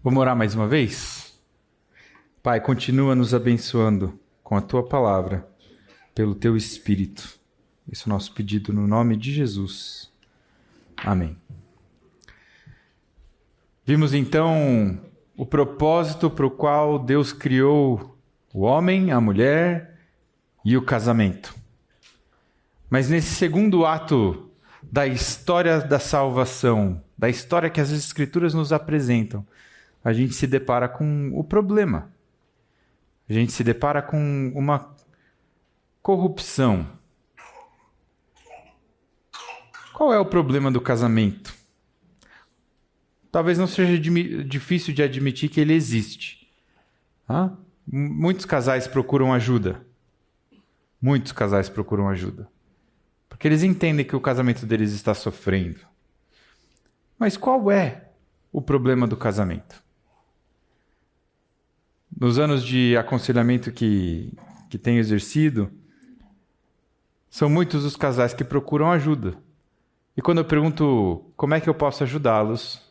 Vamos orar mais uma vez? Pai, continua nos abençoando com a Tua palavra, pelo Teu Espírito. Esse é o nosso pedido no nome de Jesus. Amém. Vimos então o propósito para o qual Deus criou o homem, a mulher e o casamento. Mas nesse segundo ato da história da salvação, da história que as Escrituras nos apresentam, a gente se depara com o problema. A gente se depara com uma corrupção. Qual é o problema do casamento? Talvez não seja difícil de admitir que ele existe. Muitos casais procuram ajuda. Muitos casais procuram ajuda. Porque eles entendem que o casamento deles está sofrendo. Mas qual é o problema do casamento? Nos anos de aconselhamento que tenho exercido, são muitos os casais que procuram ajuda. E quando eu pergunto como é que eu posso ajudá-los,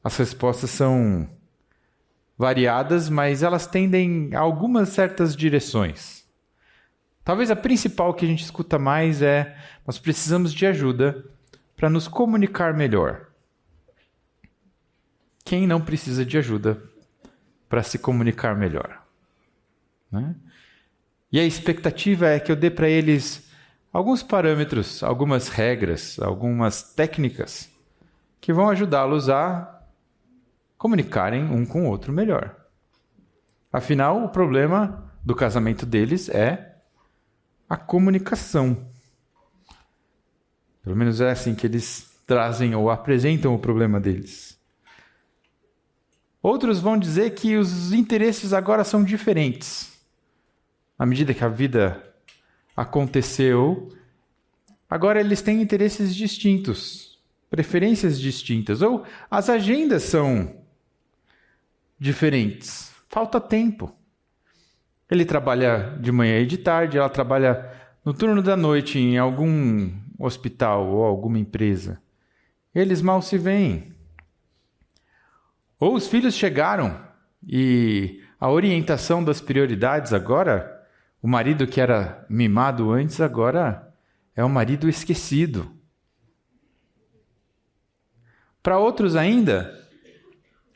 as respostas são variadas, mas elas tendem a algumas certas direções. Talvez a principal que a gente escuta mais é: nós precisamos de ajuda para nos comunicar melhor. Quem não precisa de ajuda para se comunicar melhor? Né? E a expectativa é que eu dê para eles alguns parâmetros, algumas regras, algumas técnicas que vão ajudá-los a comunicarem um com o outro melhor. Afinal, o problema do casamento deles é a comunicação. Pelo menos é assim que eles trazem ou apresentam o problema deles. Outros vão dizer que os interesses agora são diferentes. À medida que a vida aconteceu, agora eles têm interesses distintos, preferências distintas, ou as agendas são diferentes. Falta tempo. Ele trabalha de manhã e de tarde, ela trabalha no turno da noite em algum hospital ou alguma empresa. Eles mal se veem. Ou os filhos chegaram e a orientação das prioridades agora, o marido que era mimado antes agora é um marido esquecido. Para outros ainda,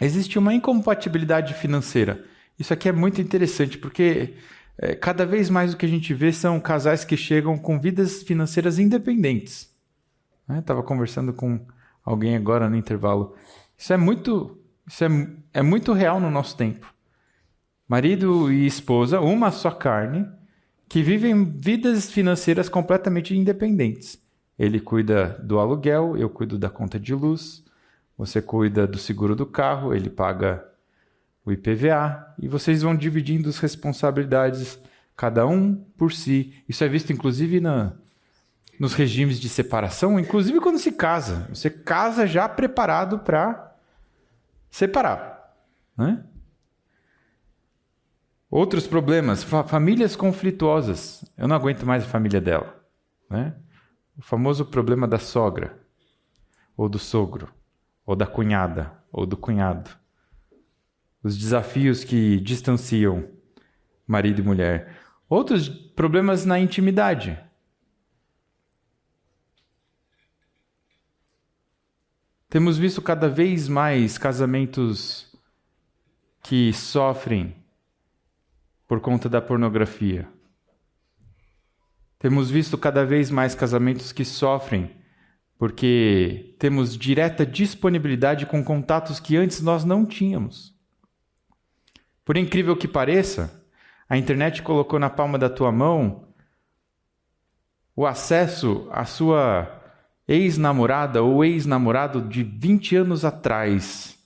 existe uma incompatibilidade financeira. Isso aqui é muito interessante, porque cada vez mais o que a gente vê são casais que chegam com vidas financeiras independentes. Estava conversando com alguém agora no intervalo. Isso é muito real no nosso tempo. Marido e esposa, uma só carne, que vivem vidas financeiras completamente independentes. Ele cuida do aluguel, eu cuido da conta de luz, você cuida do seguro do carro, ele paga o IPVA, e vocês vão dividindo as responsabilidades, cada um por si. Isso é visto inclusive nos regimes de separação, inclusive quando se casa. Você casa já preparado para separar, né? Outros problemas, famílias conflituosas. Eu não aguento mais a família dela, né? O famoso problema da sogra, ou do sogro, ou da cunhada, ou do cunhado. Os desafios que distanciam marido e mulher. Outros problemas na intimidade. Temos visto cada vez mais casamentos que sofrem por conta da pornografia. Temos visto cada vez mais casamentos que sofrem porque temos direta disponibilidade com contatos que antes nós não tínhamos. Por incrível que pareça, a internet colocou na palma da tua mão o acesso à sua ex-namorada ou ex-namorado de 20 anos atrás.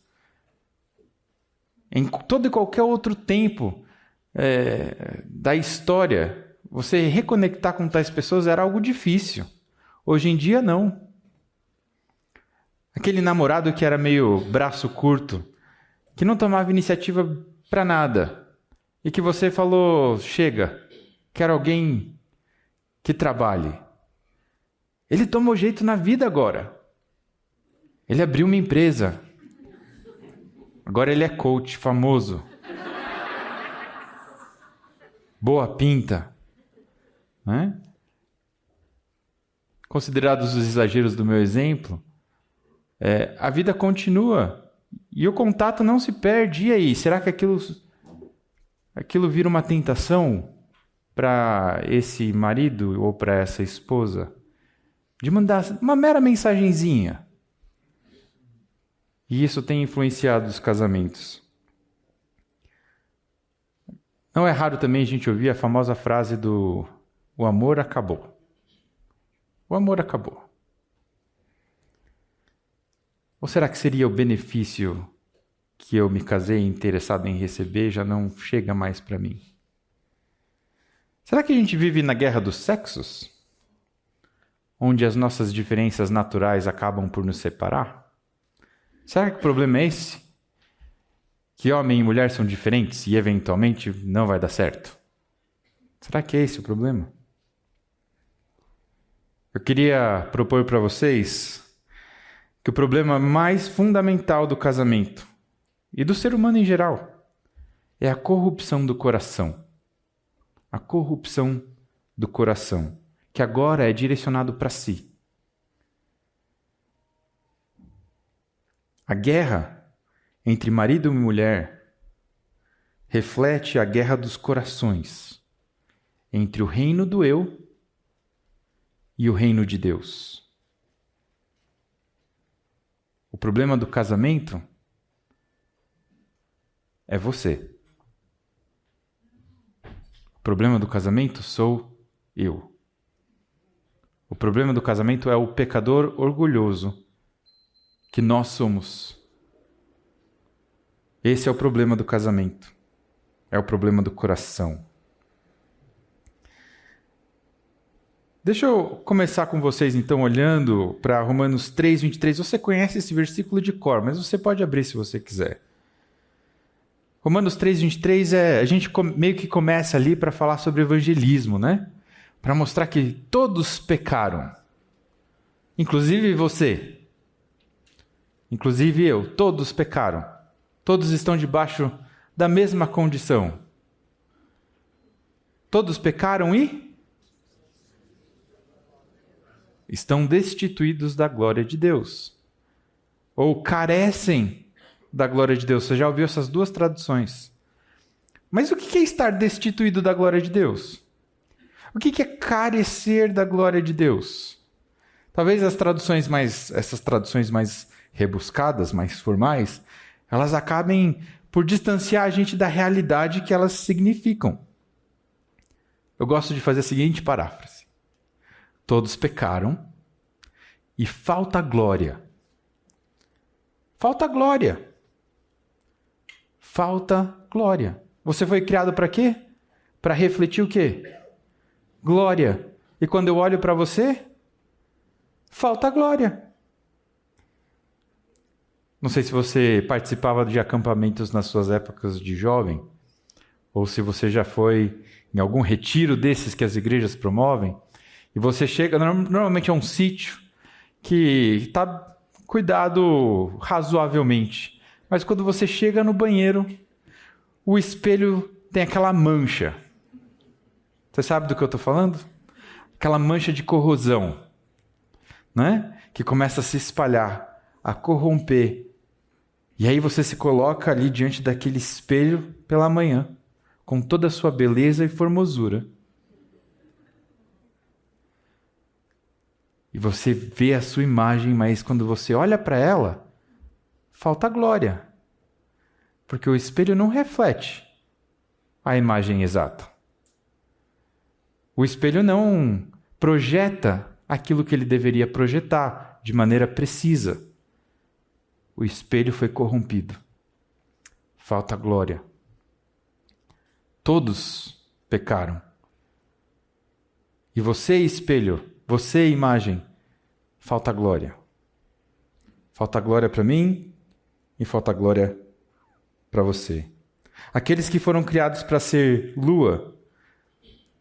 Em todo e qualquer outro tempo da história, você reconectar com tais pessoas era algo difícil. Hoje em dia, não. Aquele namorado que era meio braço curto, que não tomava iniciativa para nada, e que você falou: chega, quero alguém que trabalhe. Ele tomou jeito na vida agora. Ele abriu uma empresa. Agora ele é coach, famoso. Boa pinta. Né? Considerados os exageros do meu exemplo, a vida continua e o contato não se perde. E aí, será que aquilo vira uma tentação para esse marido ou para essa esposa de mandar uma mera mensagenzinha? E isso tem influenciado os casamentos. Não é raro também a gente ouvir a famosa frase do "o amor acabou". O amor acabou. Ou será que seria o benefício que eu me casei interessado em receber já não chega mais para mim? Será que a gente vive na guerra dos sexos? Onde as nossas diferenças naturais acabam por nos separar? Será que o problema é esse? Que homem e mulher são diferentes e eventualmente não vai dar certo? Será que é esse o problema? Eu queria propor para vocês que o problema mais fundamental do casamento e do ser humano em geral é a corrupção do coração. A corrupção do coração, que agora é direcionado para si. A guerra entre marido e mulher reflete a guerra dos corações entre o reino do eu e o reino de Deus. O problema do casamento é você. O problema do casamento sou eu. O problema do casamento é o pecador orgulhoso que nós somos. Esse é o problema do casamento. É o problema do coração. Deixa eu começar com vocês, então, olhando para Romanos 3:23. Você conhece esse versículo de cor, mas você pode abrir se você quiser. Romanos 3:23 a gente meio que começa ali para falar sobre evangelismo, né? Para mostrar que todos pecaram. Inclusive você. Inclusive eu. Todos pecaram. Todos estão debaixo da mesma condição. Todos pecaram e estão destituídos da glória de Deus. Ou carecem da glória de Deus. Você já ouviu essas duas traduções. Mas o que é estar destituído da glória de Deus? O que é carecer da glória de Deus? Talvez essas traduções mais rebuscadas, mais formais, elas acabem por distanciar a gente da realidade que elas significam. Eu gosto de fazer a seguinte paráfrase. Todos pecaram e falta glória. Falta glória. Falta glória. Você foi criado para quê? Para refletir o quê? Glória. E quando eu olho para você, falta glória. Não sei se você participava de acampamentos nas suas épocas de jovem, ou se você já foi em algum retiro desses que as igrejas promovem, e você chega, normalmente é um sítio que está cuidado razoavelmente, mas quando você chega no banheiro, o espelho tem aquela mancha. Você sabe do que eu estou falando? Aquela mancha de corrosão, né? Que começa a se espalhar, a corromper. E aí você se coloca ali diante daquele espelho pela manhã, com toda a sua beleza e formosura. E você vê a sua imagem, mas quando você olha para ela, falta glória. Porque o espelho não reflete a imagem exata. O espelho não projeta aquilo que ele deveria projetar de maneira precisa. O espelho foi corrompido. Falta glória. Todos pecaram. E você, espelho, você, imagem, falta glória. Falta glória para mim e falta glória para você. Aqueles que foram criados para ser lua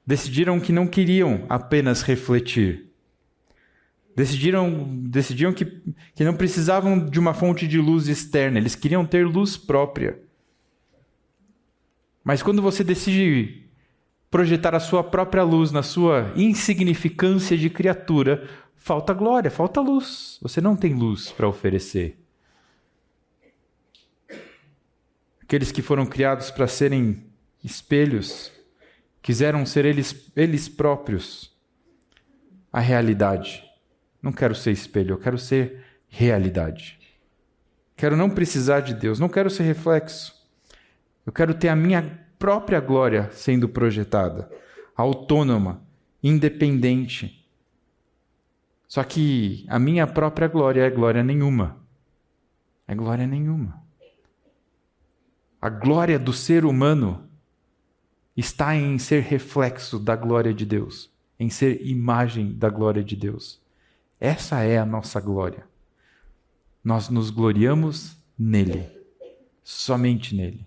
decidiram que não queriam apenas refletir, Decidiam que não precisavam de uma fonte de luz externa, eles queriam ter luz própria. Mas quando você decide projetar a sua própria luz na sua insignificância de criatura, falta glória, falta luz. Você não tem luz para oferecer. Aqueles que foram criados para serem espelhos, quiseram ser eles próprios a realidade. Não quero ser espelho, eu quero ser realidade. Quero não precisar de Deus, não quero ser reflexo. Eu quero ter a minha própria glória sendo projetada, autônoma, independente. Só que a minha própria glória é glória nenhuma. É glória nenhuma. A glória do ser humano está em ser reflexo da glória de Deus, em ser imagem da glória de Deus. Essa é a nossa glória. Nós nos gloriamos nele, somente nele.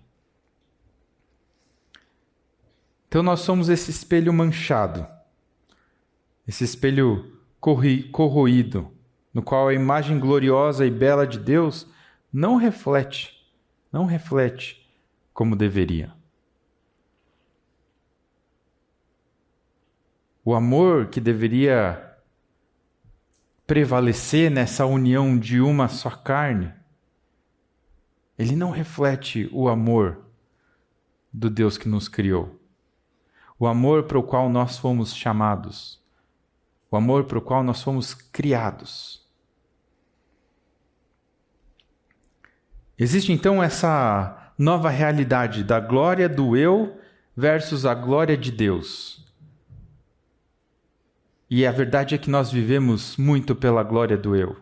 Então nós somos esse espelho manchado, esse espelho corroído, no qual a imagem gloriosa e bela de Deus não reflete como deveria. O amor que deveria prevalecer nessa união de uma só carne, ele não reflete o amor do Deus que nos criou. O amor para o qual nós fomos chamados. O amor para o qual nós fomos criados. Existe então essa nova realidade da glória do eu versus a glória de Deus. E a verdade é que nós vivemos muito pela glória do eu.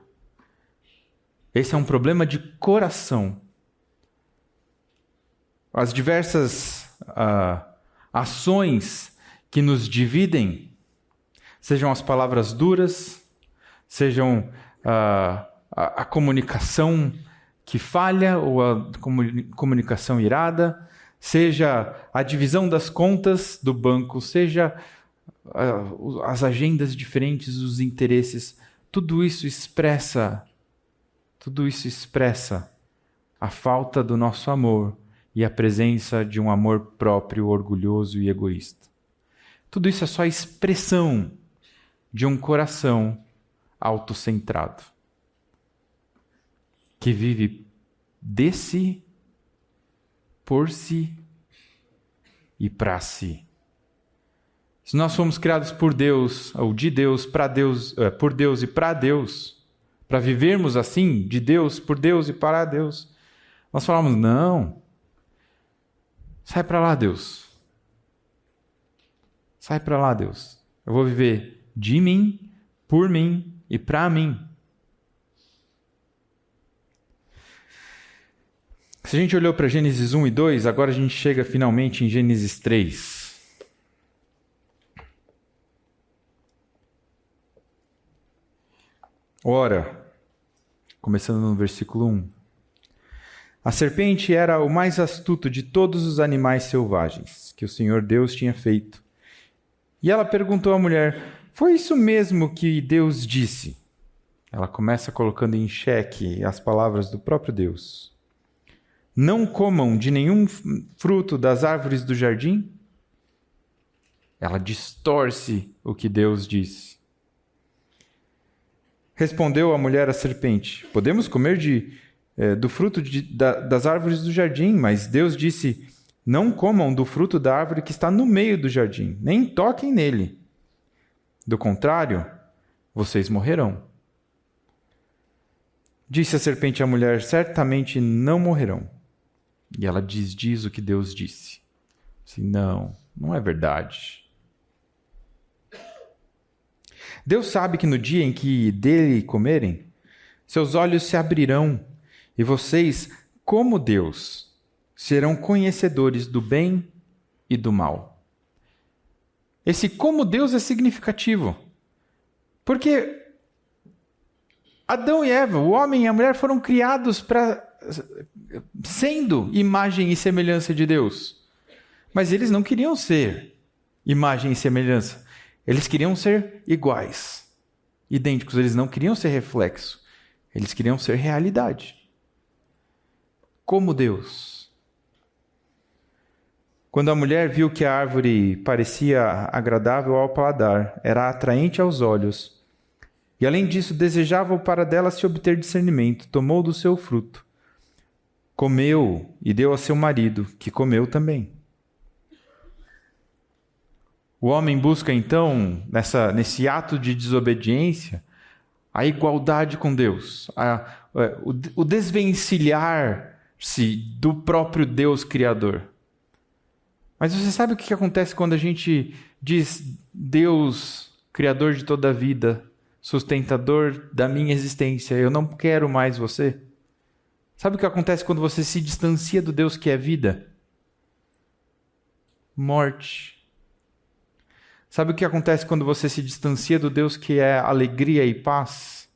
Esse é um problema de coração. As diversas ações que nos dividem, sejam as palavras duras, sejam a comunicação que falha ou a comunicação irada, seja a divisão das contas do banco, seja as agendas diferentes, os interesses, tudo isso expressa a falta do nosso amor e a presença de um amor próprio, orgulhoso e egoísta. Tudo isso é só expressão de um coração autocentrado, que vive de si, por si e para si. Se nós fomos criados por Deus, ou de Deus, para Deus, por Deus e para Deus, para vivermos assim, de Deus, por Deus e para Deus, nós falamos, não, sai para lá, Deus. Sai para lá, Deus. Eu vou viver de mim, por mim e para mim. Se a gente olhou para Gênesis 1 e 2, agora a gente chega finalmente em Gênesis 3. Ora, começando no versículo 1. A serpente era o mais astuto de todos os animais selvagens que o Senhor Deus tinha feito. E ela perguntou à mulher, foi isso mesmo que Deus disse? Ela começa colocando em xeque as palavras do próprio Deus. Não comam de nenhum fruto das árvores do jardim? Ela distorce o que Deus disse. Respondeu a mulher à serpente, podemos comer do fruto das árvores do jardim, mas Deus disse, não comam do fruto da árvore que está no meio do jardim, nem toquem nele. Do contrário, vocês morrerão. Disse a serpente à mulher, certamente não morrerão. E ela diz o que Deus disse. Assim, não é verdade. Deus sabe que no dia em que dele comerem, seus olhos se abrirão e vocês, como Deus, serão conhecedores do bem e do mal. Esse como Deus é significativo, porque Adão e Eva, o homem e a mulher, foram criados sendo imagem e semelhança de Deus. Mas eles não queriam ser imagem e semelhança. Eles queriam ser iguais. idênticos. Eles não queriam ser reflexo. Eles queriam ser realidade. Como Deus. Quando a mulher viu que a árvore parecia agradável ao paladar, era atraente aos olhos, e além disso desejava para dela se obter discernimento, tomou do seu fruto, comeu e deu a seu marido, que comeu também. O homem busca então, nesse ato de desobediência, a igualdade com Deus, o desvencilhar-se do próprio Deus Criador. Mas você sabe o que acontece quando a gente diz Deus, Criador de toda a vida, sustentador da minha existência, eu não quero mais você? Sabe o que acontece quando você se distancia do Deus que é vida? Morte. Sabe o que acontece quando você se distancia do Deus que é alegria e paz?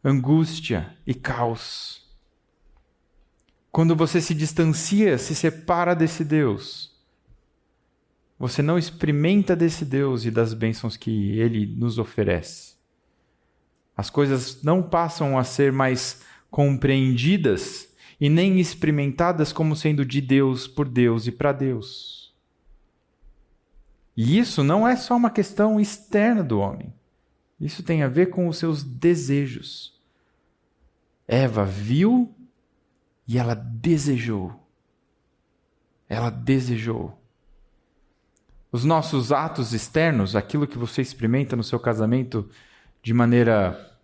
Angústia e caos. Quando você se distancia, se separa desse Deus, você não experimenta desse Deus e das bênçãos que Ele nos oferece. As coisas não passam a ser mais compreendidas e nem experimentadas como sendo de Deus, por Deus e para Deus. E isso não é só uma questão externa do homem. Isso tem a ver com os seus desejos. Eva viu e ela desejou. Ela desejou. Os nossos atos externos, aquilo que você experimenta no seu casamento de maneira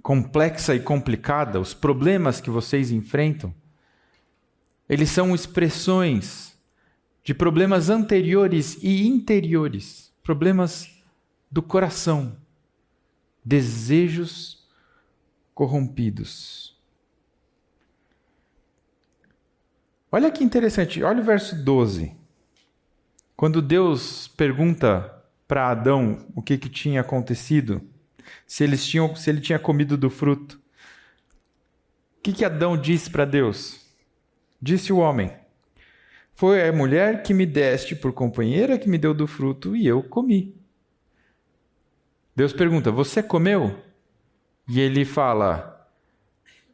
complexa e complicada, os problemas que vocês enfrentam, eles são expressões de problemas anteriores e interiores, problemas do coração, desejos corrompidos. Olha que interessante, olha o verso 12. Quando Deus pergunta para Adão o que tinha acontecido, se ele tinha comido do fruto, o que Adão disse para Deus? Disse o homem: foi a mulher que me deste por companheira que me deu do fruto e eu comi. Deus pergunta: você comeu? E ele fala: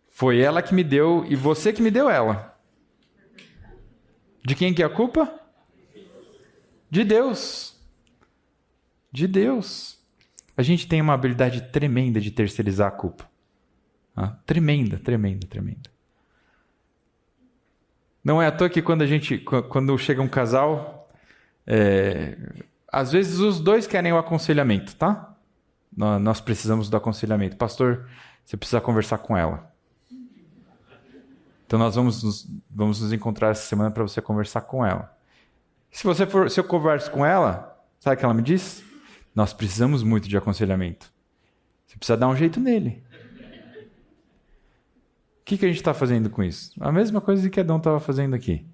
foi ela que me deu e você que me deu ela. De quem que é a culpa? De Deus. De Deus. A gente tem uma habilidade tremenda de terceirizar a culpa. Tremenda, tremenda, tremenda. Não é à toa que quando chega um casal, às vezes os dois querem o aconselhamento, tá? Nós precisamos do aconselhamento. Pastor, você precisa conversar com ela. Então nós vamos nos encontrar essa semana para você conversar com ela. Se eu converso com ela, sabe o que ela me diz? Nós precisamos muito de aconselhamento. Você precisa dar um jeito nele. O que a gente está fazendo com isso? A mesma coisa que Adão estava fazendo aqui.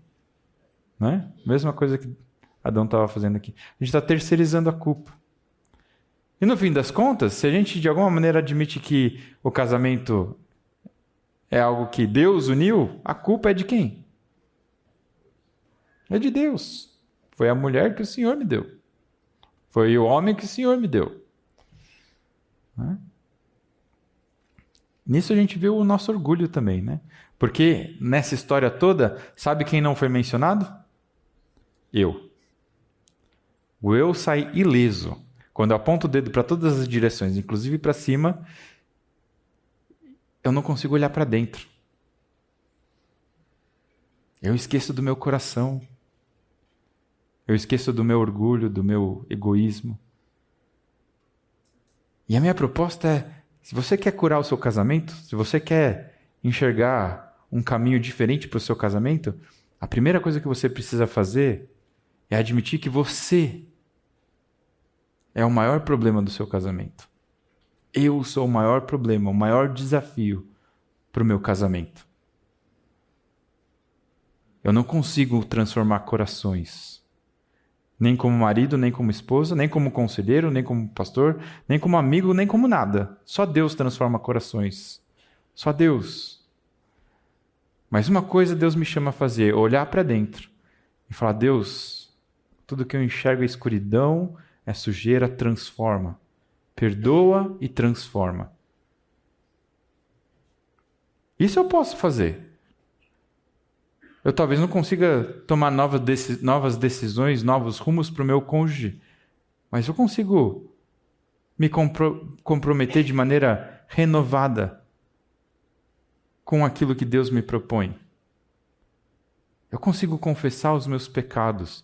Não é? A mesma coisa que Adão estava fazendo aqui. A gente está terceirizando a culpa. E no fim das contas, se a gente de alguma maneira admite que o casamento é algo que Deus uniu, a culpa é de quem? É de Deus. Foi a mulher que o Senhor me deu. Foi o homem que o Senhor me deu. Né? Nisso a gente vê o nosso orgulho também, né? Porque nessa história toda, sabe quem não foi mencionado? Eu. O eu sai ileso. Quando eu aponto o dedo para todas as direções, inclusive para cima, eu não consigo olhar para dentro. Eu esqueço do meu coração. Eu esqueço do meu orgulho, do meu egoísmo. E a minha proposta é, se você quer curar o seu casamento, se você quer enxergar um caminho diferente para o seu casamento, a primeira coisa que você precisa fazer é admitir que você é o maior problema do seu casamento. Eu sou o maior problema, o maior desafio para o meu casamento. Eu não consigo transformar corações. Nem como marido, nem como esposa, nem como conselheiro, nem como pastor, nem como amigo, nem como nada. Só Deus transforma corações. Só Deus. Mas uma coisa Deus me chama a fazer, olhar para dentro e falar: Deus, tudo que eu enxergo é escuridão, é sujeira, transforma. perdoa e transforma. Isso eu posso fazer. Eu talvez não consiga tomar novas decisões, novos rumos para o meu cônjuge, mas eu consigo me comprometer de maneira renovada com aquilo que Deus me propõe. Eu consigo confessar os meus pecados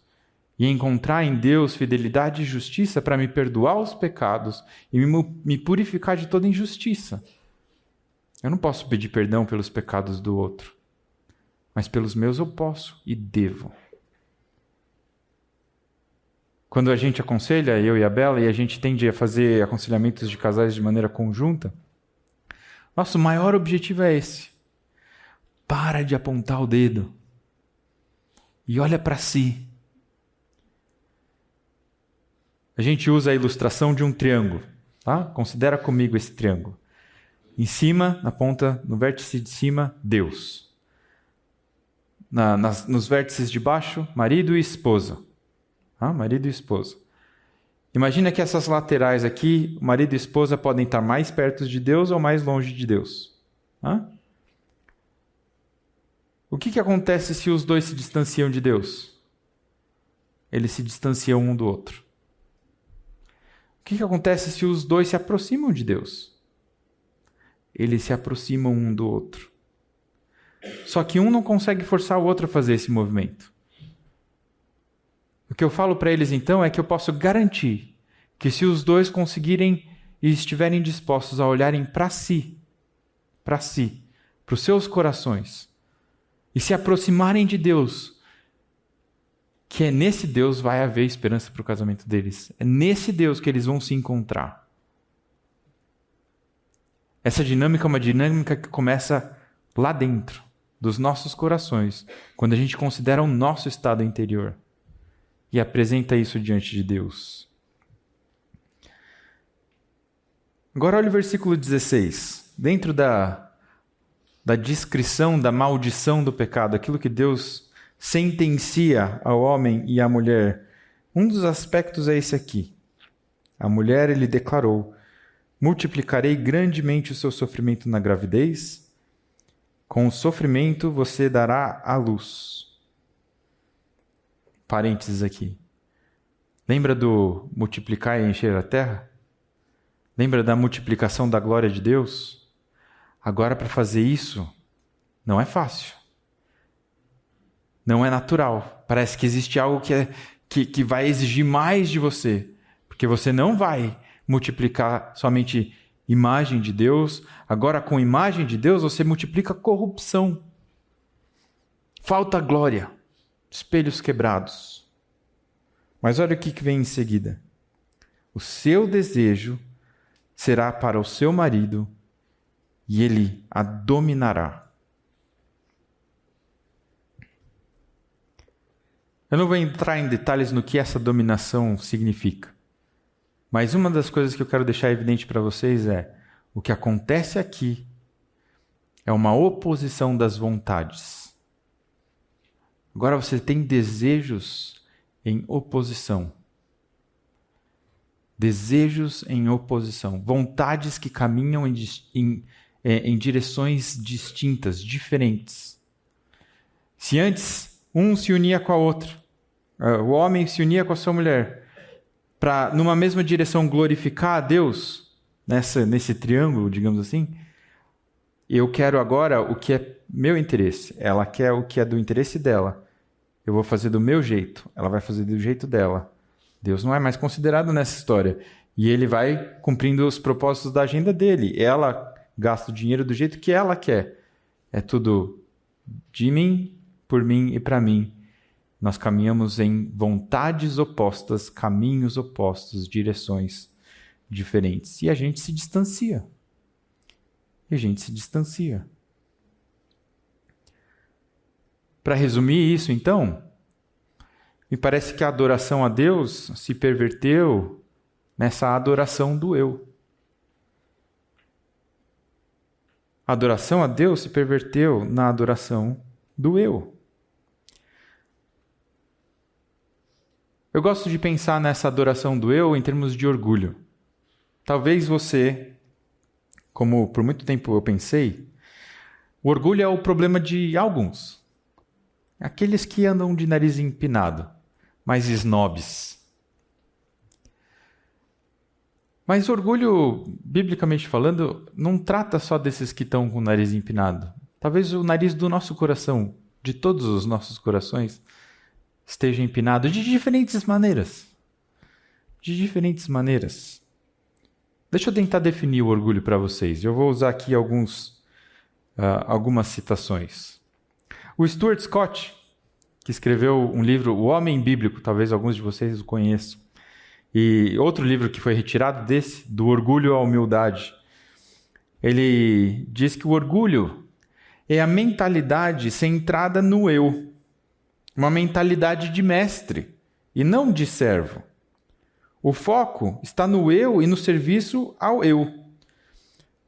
e encontrar em Deus fidelidade e justiça para me perdoar os pecados e me purificar de toda injustiça. Eu não posso pedir perdão pelos pecados do outro, mas pelos meus eu posso e devo. Quando a gente aconselha, eu e a Bela, e a gente tende a fazer aconselhamentos de casais de maneira conjunta, nosso maior objetivo é esse. Para de apontar o dedo e olha para si. A gente usa a ilustração de um triângulo, tá? Considera comigo esse triângulo. Em cima, na ponta, no vértice de cima, Deus. Nos vértices de baixo, marido e esposa. Marido e esposa. Imagina que essas laterais aqui, o marido e esposa podem estar mais perto de Deus ou mais longe de Deus. O que acontece se os dois se distanciam de Deus? Eles se distanciam um do outro. O que acontece se os dois se aproximam de Deus? Eles se aproximam um do outro. Só que um não consegue forçar o outro a fazer esse movimento. O que eu falo para eles então é que eu posso garantir que se os dois conseguirem e estiverem dispostos a olharem para si, para os seus corações, e se aproximarem de Deus, que é nesse Deus vai haver esperança para o casamento deles. É nesse Deus que eles vão se encontrar. Essa dinâmica é uma dinâmica que começa lá dentro dos nossos corações, quando a gente considera o nosso estado interior e apresenta isso diante de Deus. Agora olha o versículo 16. Dentro da descrição da maldição do pecado, aquilo que Deus sentencia ao homem e à mulher, um dos aspectos é esse aqui. A mulher, ele declarou: multiplicarei grandemente o seu sofrimento na gravidez, com o sofrimento você dará à luz. Parênteses aqui. Lembra do multiplicar e encher a terra? Lembra da multiplicação da glória de Deus? Agora, para fazer isso, não é fácil. Não é natural. Parece que existe algo que vai exigir mais de você. Porque você não vai multiplicar somente imagem de Deus. Agora, com imagem de Deus, você multiplica corrupção. Falta glória. Espelhos quebrados. Mas olha o que vem em seguida. O seu desejo será para o seu marido e ele a dominará. Eu não vou entrar em detalhes no que essa dominação significa. Mas uma das coisas que eu quero deixar evidente para vocês é: o que acontece aqui é uma oposição das vontades. Agora você tem desejos em oposição. Desejos em oposição. Vontades que caminham em direções distintas, diferentes. Se antes um se unia com a outra, o homem se unia com a sua mulher, para numa mesma direção glorificar a Deus, nesse triângulo, digamos assim, eu quero agora o que é meu interesse. Ela quer o que é do interesse dela. Eu vou fazer do meu jeito. Ela vai fazer do jeito dela. Deus não é mais considerado nessa história. E ele vai cumprindo os propósitos da agenda dele. Ela gasta o dinheiro do jeito que ela quer. É tudo de mim, por mim e para mim. Nós caminhamos em vontades opostas, caminhos opostos, direções diferentes. E a gente se distancia. Para resumir isso, então, me parece que a adoração a Deus se perverteu nessa adoração do eu. A adoração a Deus se perverteu na adoração do eu. Eu gosto de pensar nessa adoração do eu em termos de orgulho. Talvez você, como por muito tempo eu pensei, o orgulho é o problema de alguns. Aqueles que andam de nariz empinado, mais snobs. Mas o orgulho, biblicamente falando, não trata só desses que estão com o nariz empinado. Talvez o nariz do nosso coração, de todos os nossos corações, esteja empinado de diferentes maneiras. De diferentes maneiras. Deixa eu tentar definir o orgulho para vocês. Eu vou usar aqui algumas citações. O Stuart Scott, que escreveu um livro, O Homem Bíblico, talvez alguns de vocês o conheçam, e outro livro que foi retirado desse, Do Orgulho à Humildade, ele diz que o orgulho é a mentalidade centrada no eu, uma mentalidade de mestre e não de servo. O foco está no eu e no serviço ao eu.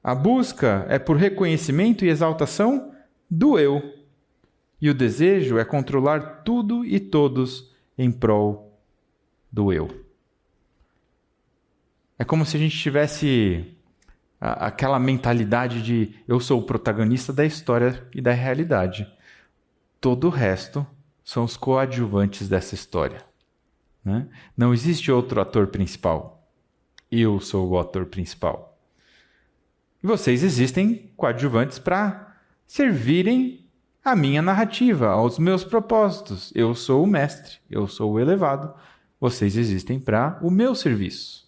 A busca é por reconhecimento e exaltação do eu. E o desejo é controlar tudo e todos em prol do eu. É como se a gente tivesse aquela mentalidade de eu sou o protagonista da história e da realidade. Todo o resto são os coadjuvantes dessa história. Né? Não existe outro ator principal. Eu sou o ator principal. E vocês existem coadjuvantes para servirem a minha narrativa, aos meus propósitos. Eu sou o mestre, eu sou o elevado. Vocês existem para o meu serviço.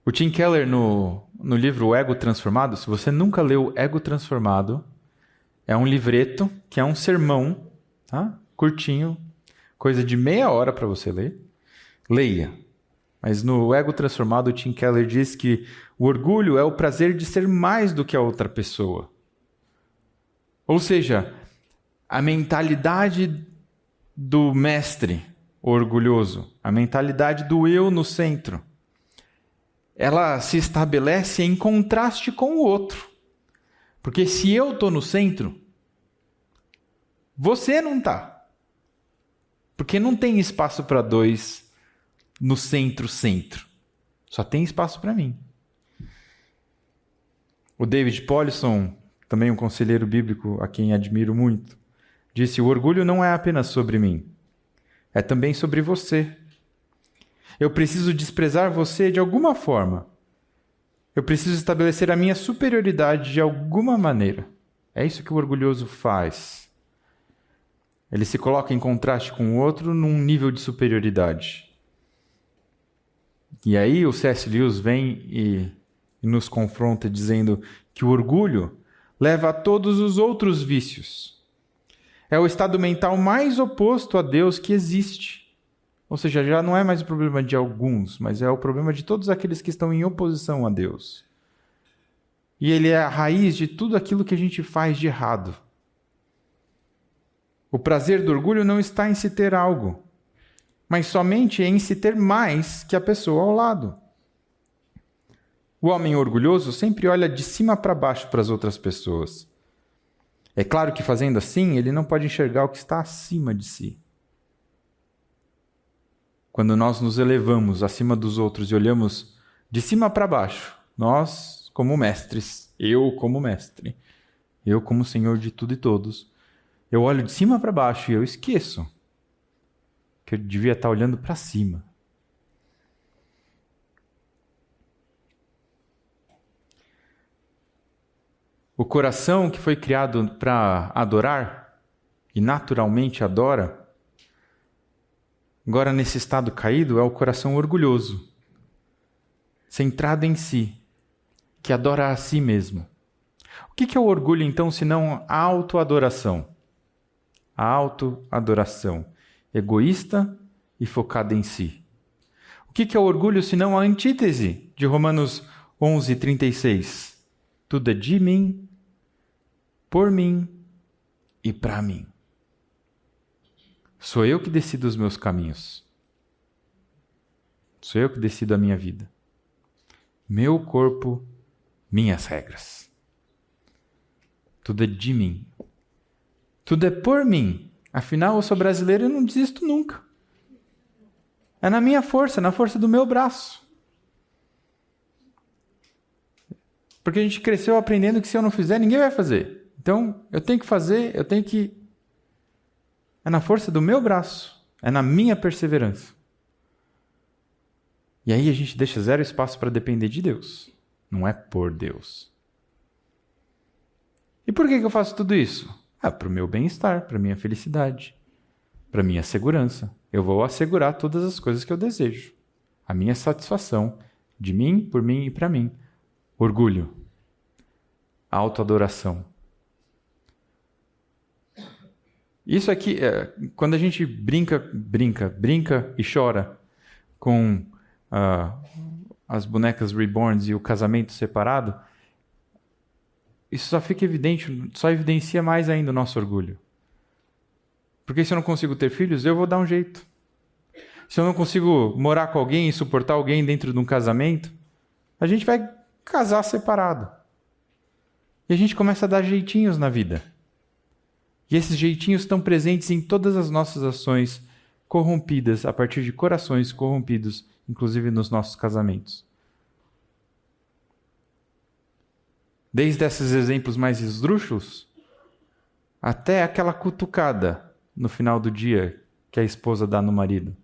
O Tim Keller, no livro O Ego Transformado, se você nunca leu Ego Transformado, é um livreto que é um sermão, tá? Curtinho, coisa de meia hora para você ler. Leia. Mas no Ego Transformado, o Tim Keller diz que o orgulho é o prazer de ser mais do que a outra pessoa. Ou seja, a mentalidade do mestre orgulhoso, a mentalidade do eu no centro, ela se estabelece em contraste com o outro. Porque se eu estou no centro, você não está. Porque não tem espaço para dois no centro-centro. Só tem espaço para mim. O David Powlison, também um conselheiro bíblico a quem admiro muito, disse: o orgulho não é apenas sobre mim, é também sobre você. Eu preciso desprezar você de alguma forma. Eu preciso estabelecer a minha superioridade de alguma maneira. É isso que o orgulhoso faz. Ele se coloca em contraste com o outro num nível de superioridade. E aí o C.S. Lewis vem e nos confronta dizendo que o orgulho leva a todos os outros vícios. É o estado mental mais oposto a Deus que existe. Ou seja, já não é mais o problema de alguns, mas é o problema de todos aqueles que estão em oposição a Deus. E ele é a raiz de tudo aquilo que a gente faz de errado. O prazer do orgulho não está em se ter algo, mas somente em se ter mais que a pessoa ao lado. O homem orgulhoso sempre olha de cima para baixo para as outras pessoas. É claro que fazendo assim, ele não pode enxergar o que está acima de si. Quando nós nos elevamos acima dos outros e olhamos de cima para baixo, nós como mestres, eu como mestre, eu como Senhor de tudo e todos, eu olho de cima para baixo e eu esqueço que eu devia estar olhando para cima. O coração que foi criado para adorar e naturalmente adora, agora nesse estado caído, é o coração orgulhoso, centrado em si, que adora a si mesmo. O que é o orgulho então, senão a autoadoração? A autoadoração, egoísta e focada em si. O que é o orgulho, senão a antítese de Romanos 11:36? Tudo é de mim, por mim e para mim. Sou eu que decido os meus caminhos. Sou eu que decido a minha vida. Meu corpo, minhas regras. Tudo é de mim. Tudo é por mim. Afinal, eu sou brasileiro e não desisto nunca. É na minha força, na força do meu braço. Porque a gente cresceu aprendendo que se eu não fizer, ninguém vai fazer. Então, eu tenho que fazer, eu tenho que... É na força do meu braço, é na minha perseverança. E aí a gente deixa zero espaço para depender de Deus. Não é por Deus. E por que eu faço tudo isso? Para o meu bem-estar, para a minha felicidade, para a minha segurança. Eu vou assegurar todas as coisas que eu desejo. A minha satisfação, de mim, por mim e para mim. Orgulho. Autoadoração. Isso aqui, quando a gente brinca e chora com as bonecas reborns e o casamento separado, isso só fica evidente, só evidencia mais ainda o nosso orgulho. Porque se eu não consigo ter filhos, eu vou dar um jeito. Se eu não consigo morar com alguém e suportar alguém dentro de um casamento, a gente vai casar separado. E a gente começa a dar jeitinhos na vida. E esses jeitinhos estão presentes em todas as nossas ações corrompidas, a partir de corações corrompidos, inclusive nos nossos casamentos. Desde esses exemplos mais esdrúxulos, até aquela cutucada no final do dia que a esposa dá no marido.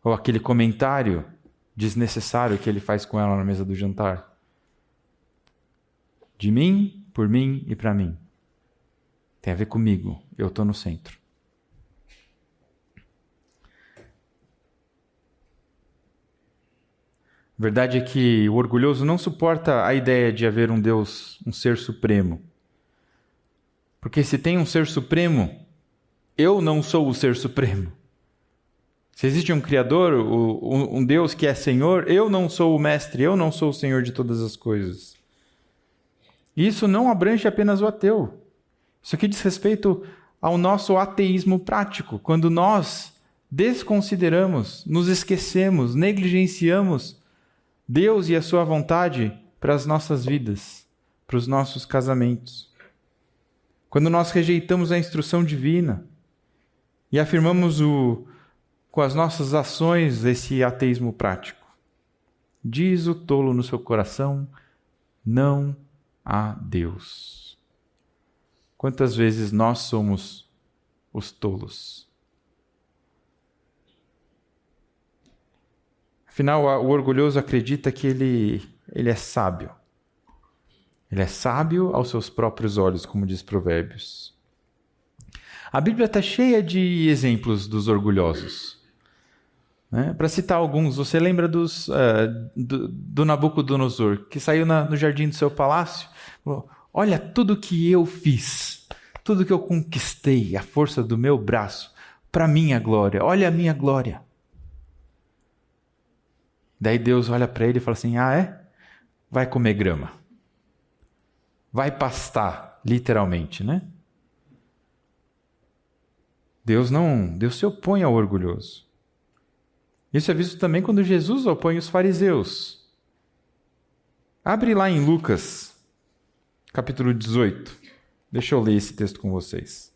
Ou aquele comentário desnecessário que ele faz com ela na mesa do jantar. De mim, por mim e para mim. Tem a ver comigo. Eu estou no centro. A verdade é que o orgulhoso não suporta a ideia de haver um Deus, um ser supremo. Porque se tem um ser supremo, eu não sou o ser supremo. Se existe um Criador, um Deus que é Senhor, eu não sou o mestre, eu não sou o Senhor de todas as coisas. E isso não abrange apenas o ateu. Isso aqui diz respeito ao nosso ateísmo prático, quando nós desconsideramos, nos esquecemos, negligenciamos Deus e a sua vontade para as nossas vidas, para os nossos casamentos. Quando nós rejeitamos a instrução divina e afirmamos com as nossas ações esse ateísmo prático. Diz o tolo no seu coração, não há Deus. Quantas vezes nós somos os tolos? Afinal, o orgulhoso acredita que ele é sábio. Ele é sábio aos seus próprios olhos, como diz Provérbios. A Bíblia está cheia de exemplos dos orgulhosos. Para citar alguns, você lembra do Nabucodonosor, que saiu no jardim do seu palácio? Falou, olha tudo que eu fiz, tudo que eu conquistei, a força do meu braço, para minha glória, olha a minha glória. Daí Deus olha para ele e fala assim, vai comer grama. Vai pastar, literalmente, né? Deus se opõe ao orgulhoso. Isso é visto também quando Jesus opõe os fariseus. Abre lá em Lucas, capítulo 18. Deixa eu ler esse texto com vocês.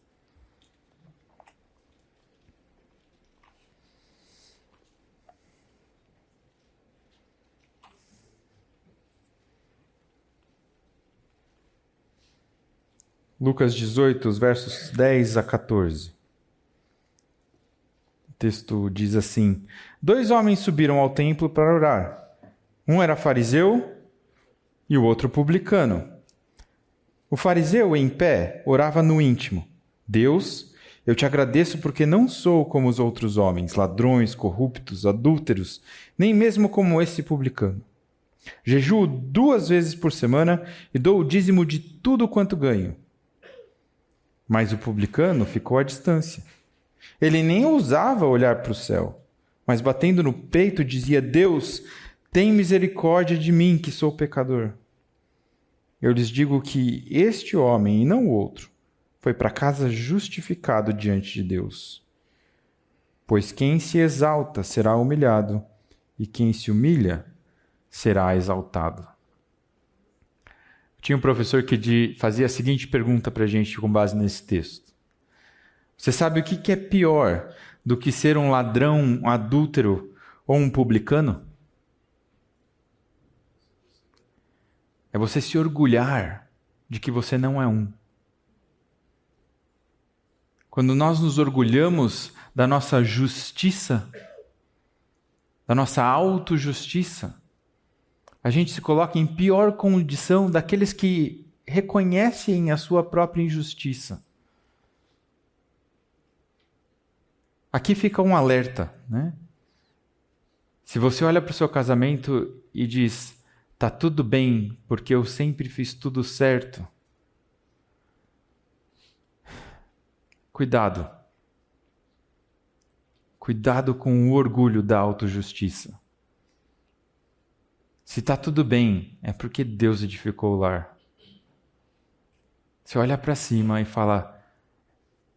Lucas 18, os versos 10 a 14. O texto diz assim: 2 homens subiram ao templo para orar. Um era fariseu e o outro publicano. O fariseu, em pé, orava no íntimo: Deus, eu te agradeço porque não sou como os outros homens, ladrões, corruptos, adúlteros, nem mesmo como esse publicano. Jejuo 2 vezes por semana e dou o dízimo de tudo quanto ganho. Mas o publicano ficou à distância. Ele nem ousava olhar para o céu, mas batendo no peito dizia: Deus, tem misericórdia de mim, que sou pecador. Eu lhes digo que este homem, e não o outro, foi para casa justificado diante de Deus. Pois quem se exalta será humilhado, e quem se humilha será exaltado. Tinha um professor que fazia a seguinte pergunta para a gente com base nesse texto. Você sabe o que é pior do que ser um ladrão, um adúltero ou um publicano? É você se orgulhar de que você não é um. Quando nós nos orgulhamos da nossa justiça, da nossa autojustiça, a gente se coloca em pior condição daqueles que reconhecem a sua própria injustiça. Aqui fica um alerta, né? Se você olha para o seu casamento e diz, tá tudo bem, porque eu sempre fiz tudo certo. Cuidado. Cuidado com o orgulho da autojustiça. Se está tudo bem, é porque Deus edificou o lar. Você olha para cima e fala,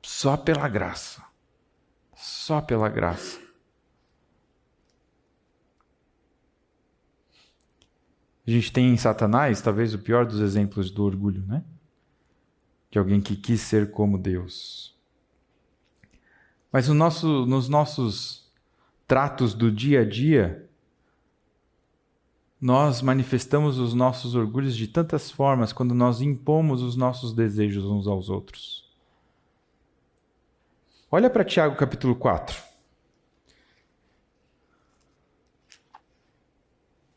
só pela graça. Só pela graça. A gente tem em Satanás, talvez o pior dos exemplos do orgulho, né? De alguém que quis ser como Deus. Mas nos nossos tratos do dia a dia, nós manifestamos os nossos orgulhos de tantas formas quando nós impomos os nossos desejos uns aos outros. Olha para Tiago capítulo 4.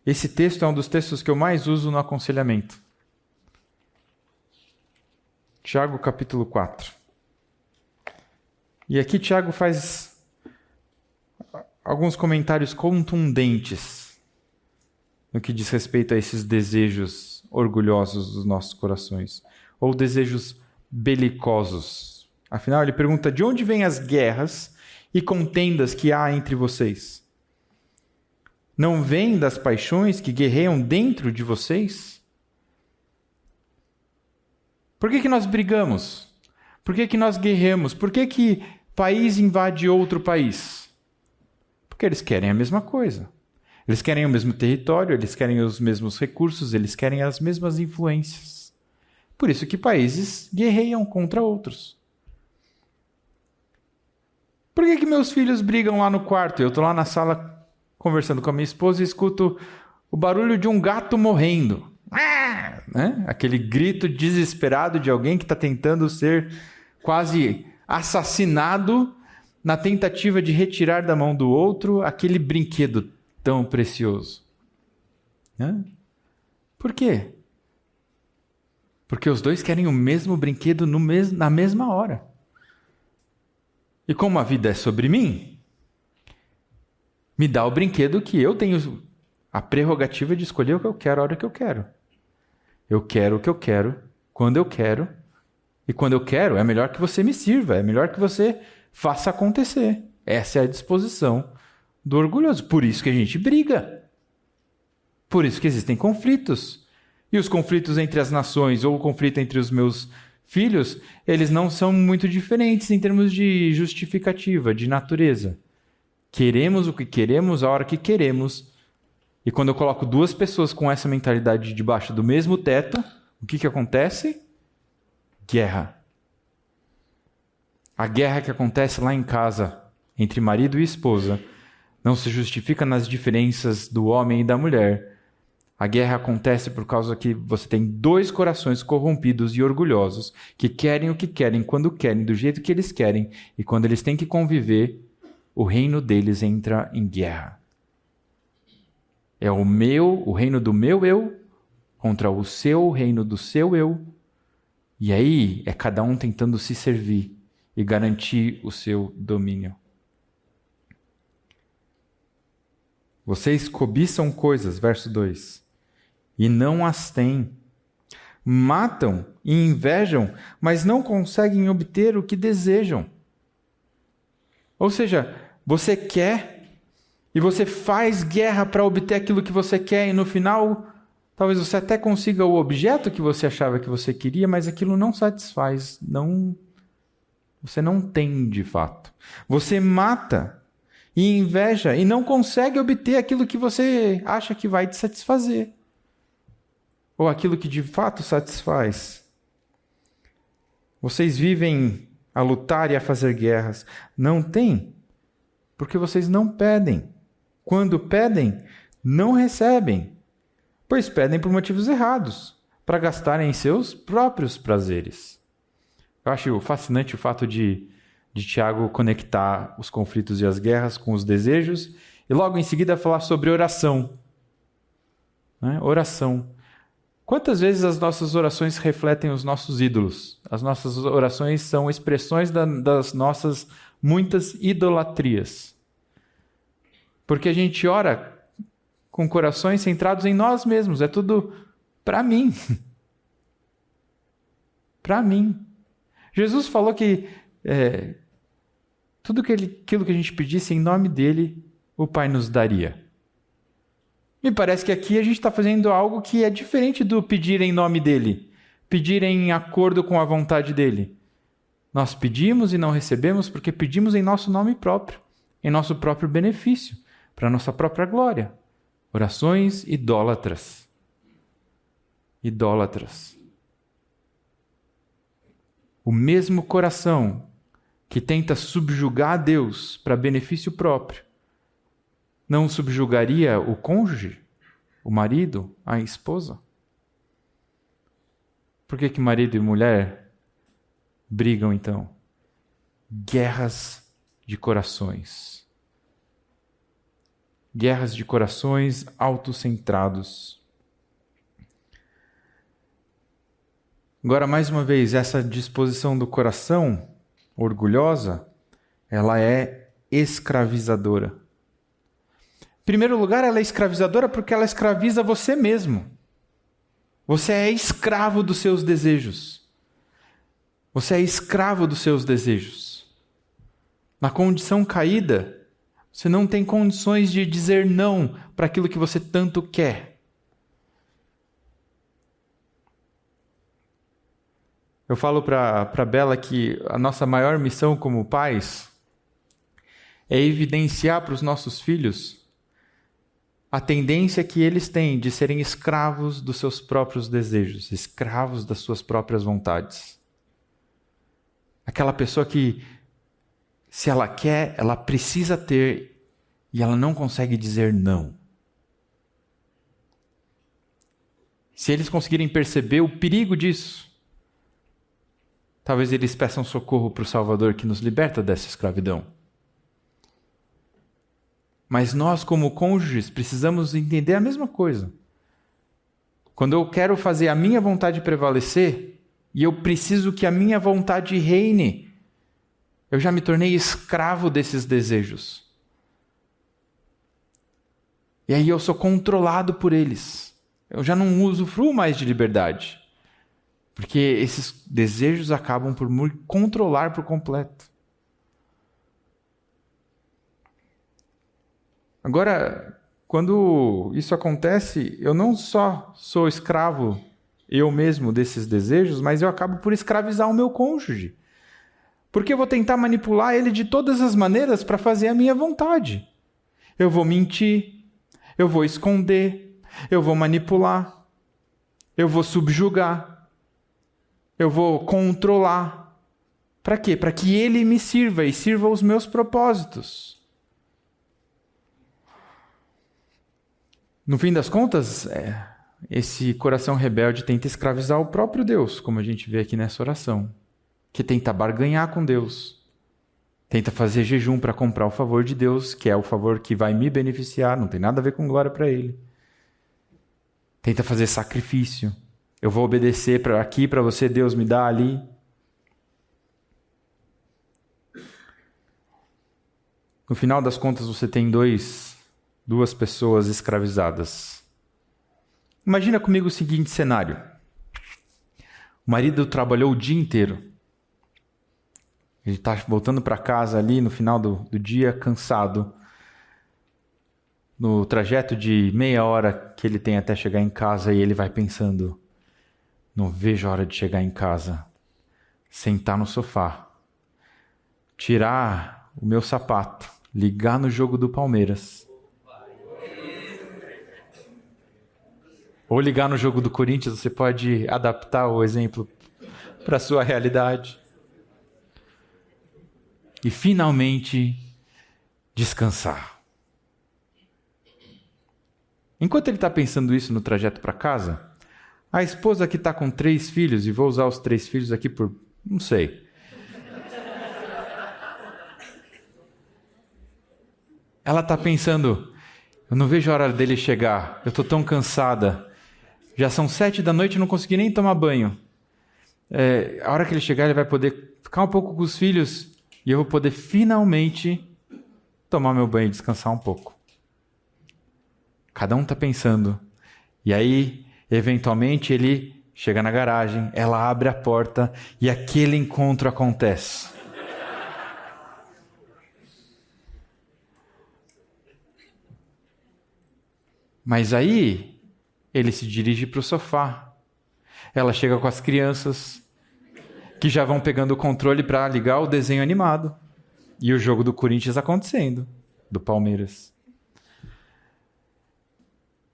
Esse texto é um dos textos que eu mais uso no aconselhamento. Tiago capítulo 4. E aqui Tiago faz alguns comentários contundentes no que diz respeito a esses desejos orgulhosos dos nossos corações, ou desejos belicosos. Afinal, ele pergunta, de onde vêm as guerras e contendas que há entre vocês? Não vêm das paixões que guerreiam dentro de vocês? Por que nós brigamos? Por que nós guerreamos? Por que país invade outro país? Porque eles querem a mesma coisa. Eles querem o mesmo território, eles querem os mesmos recursos, eles querem as mesmas influências. Por isso que países guerreiam contra outros. Por que meus filhos brigam lá no quarto? Eu estou lá na sala conversando com a minha esposa e escuto o barulho de um gato morrendo. Né? Aquele grito desesperado de alguém que está tentando ser quase assassinado na tentativa de retirar da mão do outro aquele brinquedo tão precioso. Né? Por quê? Porque os dois querem o mesmo brinquedo na mesma hora. E como a vida é sobre mim, me dá o brinquedo que eu tenho a prerrogativa de escolher o que eu quero a hora que eu quero. Eu quero o que eu quero, quando eu quero. E quando eu quero, é melhor que você me sirva, é melhor que você faça acontecer. Essa é a disposição do orgulhoso. Por isso que a gente briga. Por isso que existem conflitos. E os conflitos entre as nações ou o conflito entre os meus filhos, eles não são muito diferentes em termos de justificativa, de natureza. Queremos o que queremos, a hora que queremos. E quando eu coloco duas pessoas com essa mentalidade debaixo do mesmo teto, o que acontece? Guerra. A guerra que acontece lá em casa, entre marido e esposa, não se justifica nas diferenças do homem e da mulher. A guerra acontece por causa que você tem dois corações corrompidos e orgulhosos que querem o que querem, quando querem, do jeito que eles querem, e quando eles têm que conviver, o reino deles entra em guerra. É o reino do meu eu contra o reino do seu eu. E aí é cada um tentando se servir e garantir o seu domínio. Vocês cobiçam coisas, verso 2, e não as têm. Matam e invejam, mas não conseguem obter o que desejam. Ou seja, você quer e você faz guerra para obter aquilo que você quer e no final talvez você até consiga o objeto que você achava que você queria, mas aquilo não satisfaz, você não tem de fato. Você mata e inveja e não consegue obter aquilo que você acha que vai te satisfazer. Ou aquilo que de fato satisfaz. Vocês vivem a lutar e a fazer guerras. Não tem, porque vocês não pedem. Quando pedem, não recebem, pois pedem por motivos errados, para gastarem em seus próprios prazeres. Eu acho fascinante o fato de Tiago conectar os conflitos e as guerras com os desejos e logo em seguida falar sobre oração. Né? Oração. Quantas vezes as nossas orações refletem os nossos ídolos? As nossas orações são expressões das nossas muitas idolatrias. Porque a gente ora com corações centrados em nós mesmos. É tudo para mim. Para mim. Jesus falou que tudo aquilo que a gente pedisse em nome dele, o Pai nos daria. Me parece que aqui a gente está fazendo algo que é diferente do pedir em nome dele, pedir em acordo com a vontade dele. Nós pedimos e não recebemos porque pedimos em nosso nome próprio, em nosso próprio benefício, para a nossa própria glória. Orações idólatras. Idólatras. O mesmo coração que tenta subjugar a Deus para benefício próprio, não subjugaria o cônjuge, o marido, a esposa? Por que marido e mulher brigam então? Guerras de corações. Guerras de corações autocentrados. Agora, mais uma vez, essa disposição do coração orgulhosa, ela é escravizadora. Em primeiro lugar, ela é escravizadora porque ela escraviza você mesmo. Você é escravo dos seus desejos. Você é escravo dos seus desejos. Na condição caída, você não tem condições de dizer não para aquilo que você tanto quer. Eu falo para Bela que a nossa maior missão como pais é evidenciar para os nossos filhos a tendência que eles têm de serem escravos dos seus próprios desejos, escravos das suas próprias vontades. Aquela pessoa que, se ela quer, ela precisa ter e ela não consegue dizer não. Se eles conseguirem perceber o perigo disso, talvez eles peçam socorro para o Salvador que nos liberta dessa escravidão. Mas nós, como cônjuges, precisamos entender a mesma coisa. Quando eu quero fazer a minha vontade prevalecer, e eu preciso que a minha vontade reine, eu já me tornei escravo desses desejos. E aí eu sou controlado por eles. Eu já não usufruo mais de liberdade. Porque esses desejos acabam por me controlar por completo. Agora, quando isso acontece, eu não só sou escravo eu mesmo desses desejos, mas eu acabo por escravizar o meu cônjuge. Porque eu vou tentar manipular ele de todas as maneiras para fazer a minha vontade. Eu vou mentir, eu vou esconder, eu vou manipular, eu vou subjugar, eu vou controlar. Para quê? Para que ele me sirva e sirva os meus propósitos. No fim das contas, esse coração rebelde tenta escravizar o próprio Deus, como a gente vê aqui nessa oração, que tenta barganhar com Deus, tenta fazer jejum para comprar o favor de Deus, que é o favor que vai me beneficiar, não tem nada a ver com glória para Ele. Tenta fazer sacrifício. Eu vou obedecer aqui para você, Deus me dá ali. No final das contas, você tem duas pessoas escravizadas. Imagina comigo o seguinte cenário. O marido trabalhou o dia inteiro. Ele está voltando para casa ali no final do dia, cansado. No trajeto de meia hora que ele tem até chegar em casa, e ele vai pensando, não vejo a hora de chegar em casa, sentar no sofá, tirar o meu sapato, ligar no jogo do Palmeiras, ou ligar no jogo do Corinthians. Você pode adaptar o exemplo para a sua realidade. E finalmente descansar. Enquanto ele está pensando isso no trajeto para casa, a esposa que está com 3 filhos, e vou usar os 3 filhos aqui por... não sei. Ela está pensando, eu não vejo a hora dele chegar, eu estou tão cansada. Já são 7 da noite e não consegui nem tomar banho. A hora que ele chegar, ele vai poder ficar um pouco com os filhos e eu vou poder finalmente tomar meu banho e descansar um pouco. Cada um está pensando. E aí, eventualmente, ele chega na garagem, ela abre a porta e aquele encontro acontece. Mas aí, ele se dirige para o sofá. Ela chega com as crianças, que já vão pegando o controle para ligar o desenho animado. E o jogo do Corinthians acontecendo, do Palmeiras.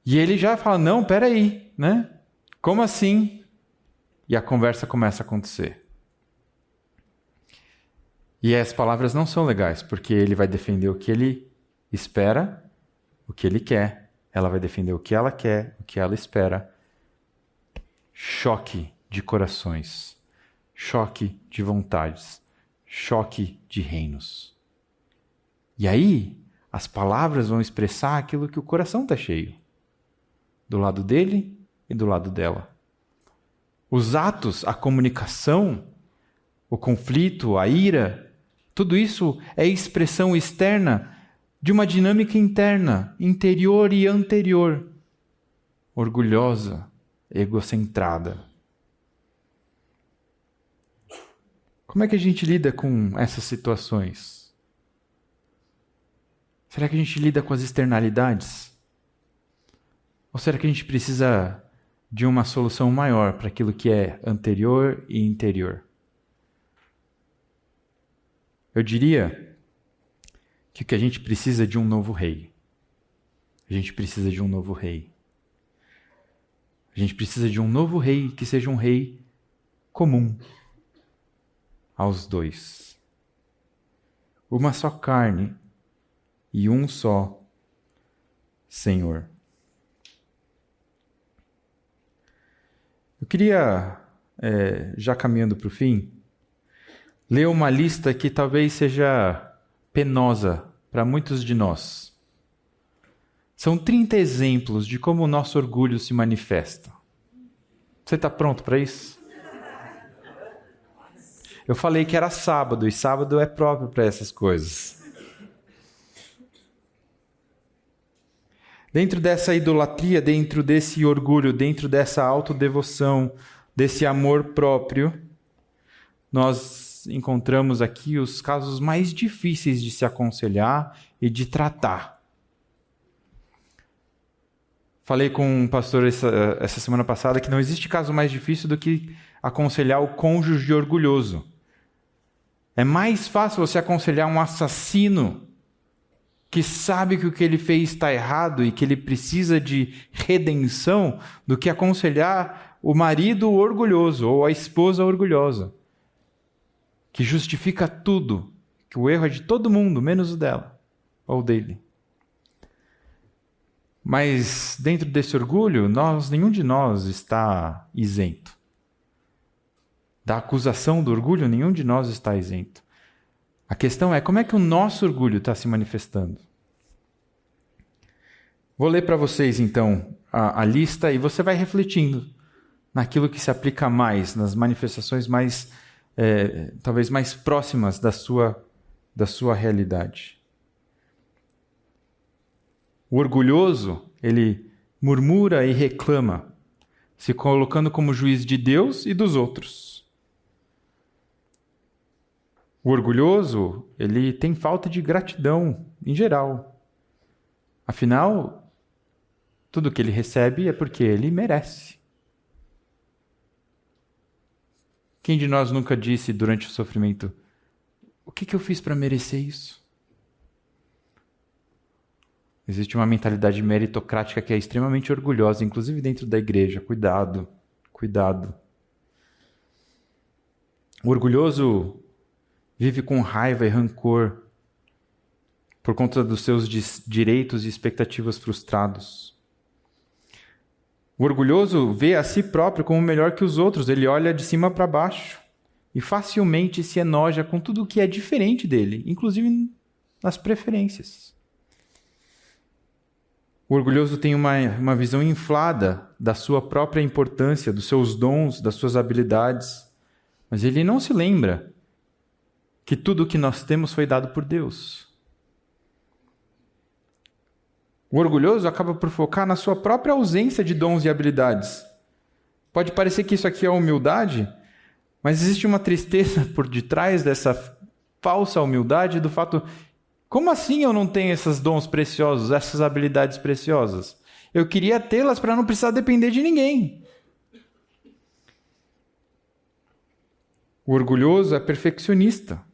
E ele já fala, não, peraí, né? Como assim? E a conversa começa a acontecer. E as palavras não são legais, porque ele vai defender o que ele espera, o que ele quer. Ela vai defender o que ela quer, o que ela espera. Choque de corações. Choque de vontades. Choque de reinos. E aí, as palavras vão expressar aquilo que o coração está cheio. Do lado dele e do lado dela. Os atos, a comunicação, o conflito, a ira, tudo isso é expressão externa de uma dinâmica interna, interior e anterior, orgulhosa, egocentrada. Como é que a gente lida com essas situações? Será que a gente lida com as externalidades? Ou será que a gente precisa de uma solução maior para aquilo que é anterior e interior? Eu diria que o que a gente precisa é de um novo rei. A gente precisa de um novo rei. A gente precisa de um novo rei que seja um rei comum aos dois. Uma só carne e um só Senhor. Eu queria, já caminhando para o fim, ler uma lista que talvez seja penosa para muitos de nós. São 30 exemplos de como o nosso orgulho se manifesta. Você está pronto para isso? Eu falei que era sábado, e sábado é próprio para essas coisas. Dentro dessa idolatria, dentro desse orgulho, dentro dessa autodevoção, desse amor próprio, nós encontramos aqui os casos mais difíceis de se aconselhar e de tratar. Falei com um pastor essa semana passada que não existe caso mais difícil do que aconselhar o cônjuge orgulhoso. É mais fácil você aconselhar um assassino que sabe que o que ele fez está errado e que ele precisa de redenção do que aconselhar o marido orgulhoso ou a esposa orgulhosa, que justifica tudo, que o erro é de todo mundo, menos o dela ou dele. Mas dentro desse orgulho, nenhum de nós está isento. Da acusação do orgulho, nenhum de nós está isento. A questão é como é que o nosso orgulho está se manifestando. Vou ler para vocês, então, a lista e você vai refletindo naquilo que se aplica mais, nas manifestações mais, talvez mais próximas da sua realidade. O orgulhoso, ele murmura e reclama, se colocando como juiz de Deus e dos outros. O orgulhoso, ele tem falta de gratidão em geral. Afinal, tudo que ele recebe é porque ele merece. Quem de nós nunca disse durante o sofrimento, o que eu fiz para merecer isso? Existe uma mentalidade meritocrática que é extremamente orgulhosa, inclusive dentro da igreja. Cuidado, cuidado. O orgulhoso vive com raiva e rancor por conta dos seus direitos e expectativas frustrados. O orgulhoso vê a si próprio como melhor que os outros. Ele olha de cima para baixo e facilmente se enoja com tudo que é diferente dele, inclusive nas preferências. O orgulhoso tem uma visão inflada da sua própria importância, dos seus dons, das suas habilidades, mas ele não se lembra que tudo o que nós temos foi dado por Deus. O orgulhoso acaba por focar na sua própria ausência de dons e habilidades. Pode parecer que isso aqui é humildade, mas existe uma tristeza por detrás dessa falsa humildade do fato: como assim eu não tenho esses dons preciosos, essas habilidades preciosas? Eu queria tê-las para não precisar depender de ninguém. O orgulhoso é perfeccionista.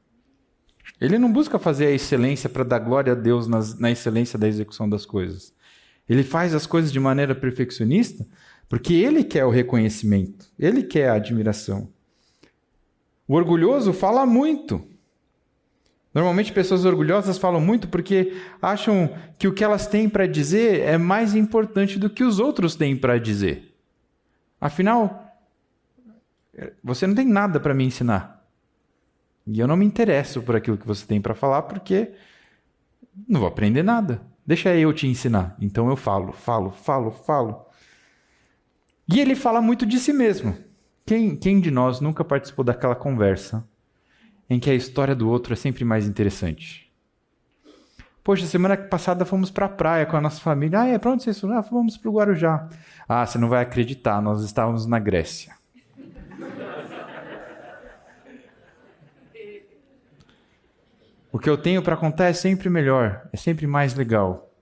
Ele não busca fazer a excelência para dar glória a Deus na excelência da execução das coisas. Ele faz as coisas de maneira perfeccionista porque ele quer o reconhecimento, ele quer a admiração. O orgulhoso fala muito. Normalmente pessoas orgulhosas falam muito porque acham que o que elas têm para dizer é mais importante do que os outros têm para dizer. Afinal, você não tem nada para me ensinar. E eu não me interesso por aquilo que você tem para falar porque não vou aprender nada. Deixa eu te ensinar. Então eu falo. E ele fala muito de si mesmo. Quem de nós nunca participou daquela conversa em que a história do outro é sempre mais interessante? Poxa, semana passada fomos para a praia com a nossa família. Para onde vocês foram? Fomos para o Guarujá. Você não vai acreditar, nós estávamos na Grécia. O que eu tenho para contar é sempre melhor, é sempre mais legal.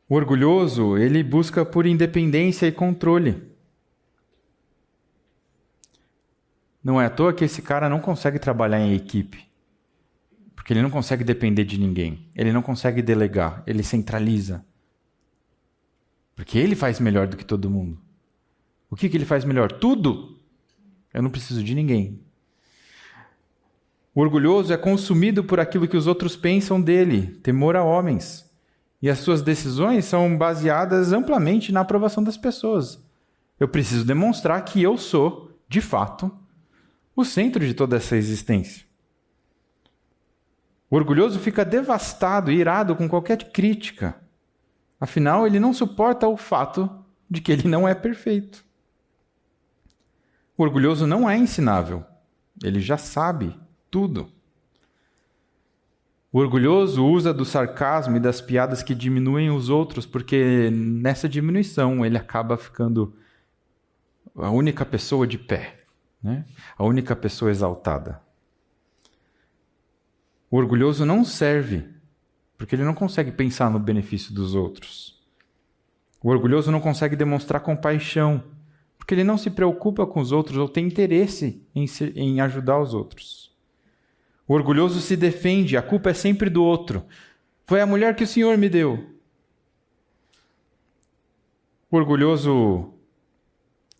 O orgulhoso, ele busca por independência e controle. Não é à toa que esse cara não consegue trabalhar em equipe, porque ele não consegue depender de ninguém, ele não consegue delegar, ele centraliza. Porque ele faz melhor do que todo mundo. O que ele faz melhor? Tudo! Eu não preciso de ninguém. O orgulhoso é consumido por aquilo que os outros pensam dele, temor a homens. E as suas decisões são baseadas amplamente na aprovação das pessoas. Eu preciso demonstrar que eu sou, de fato, o centro de toda essa existência. O orgulhoso fica devastado e irado com qualquer crítica. Afinal, ele não suporta o fato de que ele não é perfeito. O orgulhoso não é ensinável. Ele já sabe tudo. O orgulhoso usa do sarcasmo e das piadas que diminuem os outros, porque nessa diminuição ele acaba ficando a única pessoa de pé, né? A única pessoa exaltada. O orgulhoso não serve, porque ele não consegue pensar no benefício dos outros. O orgulhoso não consegue demonstrar compaixão, porque ele não se preocupa com os outros ou tem interesse em ajudar os outros. O orgulhoso se defende, a culpa é sempre do outro. Foi a mulher que o Senhor me deu. O orgulhoso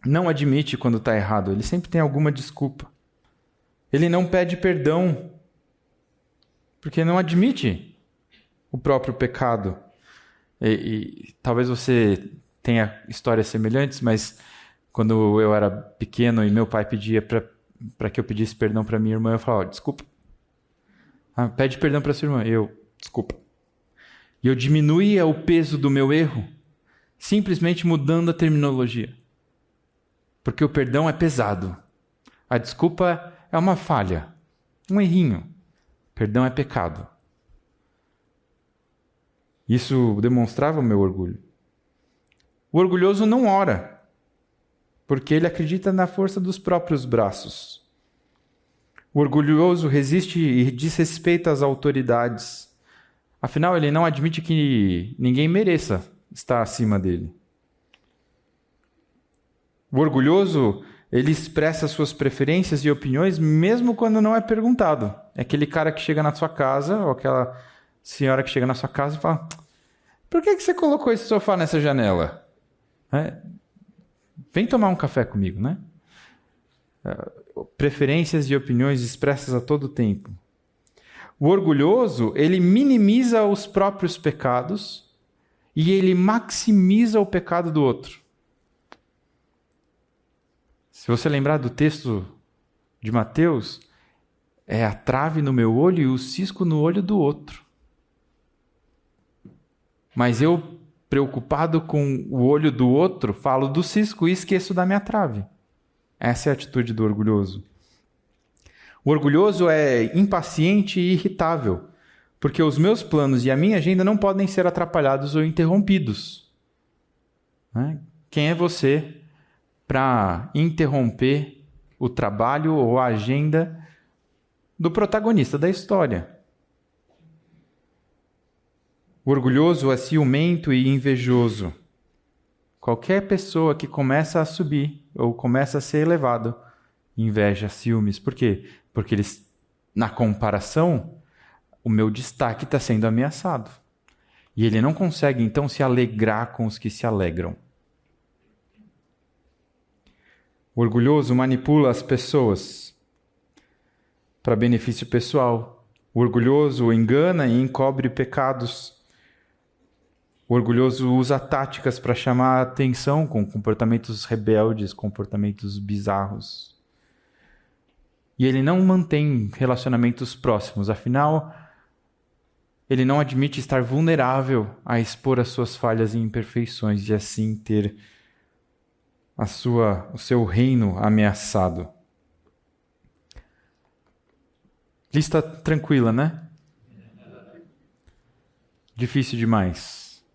não admite quando está errado, ele sempre tem alguma desculpa. Ele não pede perdão, porque não admite o próprio pecado. E talvez você tenha histórias semelhantes, mas quando eu era pequeno e meu pai pedia para que eu pedisse perdão para minha irmã, eu falava: desculpa. Pede perdão para sua irmã. Desculpa. E eu diminuía o peso do meu erro, simplesmente mudando a terminologia. Porque o perdão é pesado. A desculpa é uma falha, um errinho. Perdão é pecado. Isso demonstrava o meu orgulho. O orgulhoso não ora, porque ele acredita na força dos próprios braços. O orgulhoso resiste e desrespeita as autoridades. Afinal, ele não admite que ninguém mereça estar acima dele. O orgulhoso, ele expressa suas preferências e opiniões mesmo quando não é perguntado. É aquele cara que chega na sua casa, ou aquela senhora que chega na sua casa e fala: por que você colocou esse sofá nessa janela? Vem tomar um café comigo, né? Preferências e opiniões expressas a todo tempo. O orgulhoso, ele minimiza os próprios pecados e ele maximiza o pecado do outro. Se você lembrar do texto de Mateus, é a trave no meu olho e o cisco no olho do outro. Mas eu, preocupado com o olho do outro, falo do cisco e esqueço da minha trave. Essa é a atitude do orgulhoso. O orgulhoso é impaciente e irritável, porque os meus planos e a minha agenda não podem ser atrapalhados ou interrompidos. Quem é você para interromper o trabalho ou a agenda do protagonista da história? O orgulhoso é ciumento e invejoso. Qualquer pessoa que começa a subir ou começa a ser elevado, inveja, ciúmes. Por quê? Porque eles, na comparação, o meu destaque está sendo ameaçado. E ele não consegue, então, se alegrar com os que se alegram. O orgulhoso manipula as pessoas para benefício pessoal. O orgulhoso engana e encobre pecados. O orgulhoso usa táticas para chamar a atenção com comportamentos rebeldes, comportamentos bizarros. E ele não mantém relacionamentos próximos, afinal, ele não admite estar vulnerável a expor as suas falhas e imperfeições e assim ter o seu reino ameaçado. Lista tranquila, né? Difícil demais.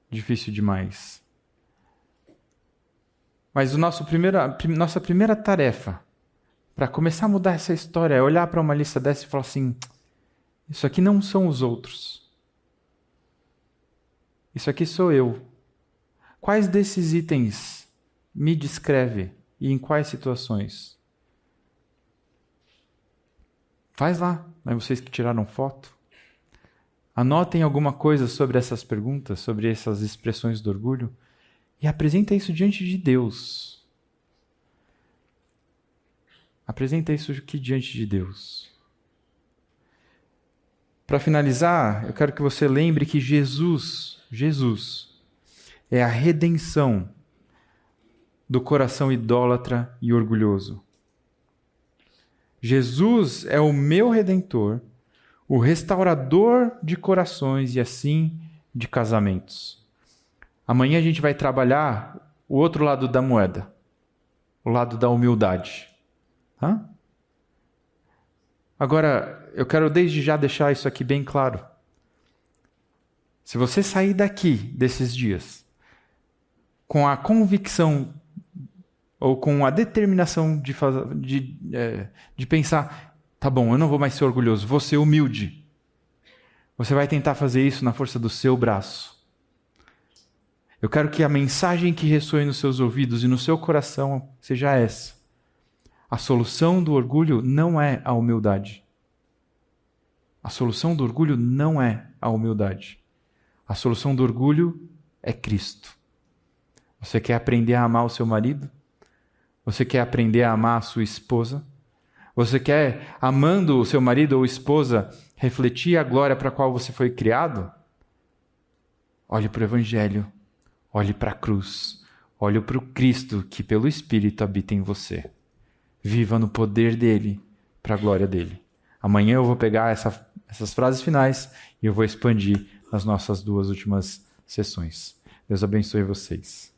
Difícil demais. Mas nossa primeira tarefa para começar a mudar essa história é olhar para uma lista dessa e falar assim: isso aqui não são os outros. Isso aqui sou eu. Quais desses itens me descreve e em quais situações? Faz lá, vocês que tiraram foto. Anotem alguma coisa sobre essas perguntas, sobre essas expressões do orgulho e apresenta isso diante de Deus. Apresenta isso aqui diante de Deus. Para finalizar, eu quero que você lembre que Jesus é a redenção do coração idólatra e orgulhoso. Jesus é o meu redentor, o restaurador de corações e assim de casamentos. Amanhã a gente vai trabalhar o outro lado da moeda, o lado da humildade. Agora, eu quero desde já deixar isso aqui bem claro. Se você sair daqui, desses dias, com a convicção ou com a determinação de pensar, tá bom, eu não vou mais ser orgulhoso, vou ser humilde. Você vai tentar fazer isso na força do seu braço. Eu quero que a mensagem que ressoe nos seus ouvidos e no seu coração seja essa. A solução do orgulho não é a humildade. A solução do orgulho não é a humildade. A solução do orgulho é Cristo. Você quer aprender a amar o seu marido? Você quer aprender a amar a sua esposa? Você quer, amando o seu marido ou esposa, refletir a glória para a qual você foi criado? Olhe para o Evangelho, olhe para a cruz, olhe para o Cristo que pelo Espírito habita em você. Viva no poder dele, para a glória dele. Amanhã eu vou pegar essas frases finais e eu vou expandir nas nossas 2 últimas sessões. Deus abençoe vocês.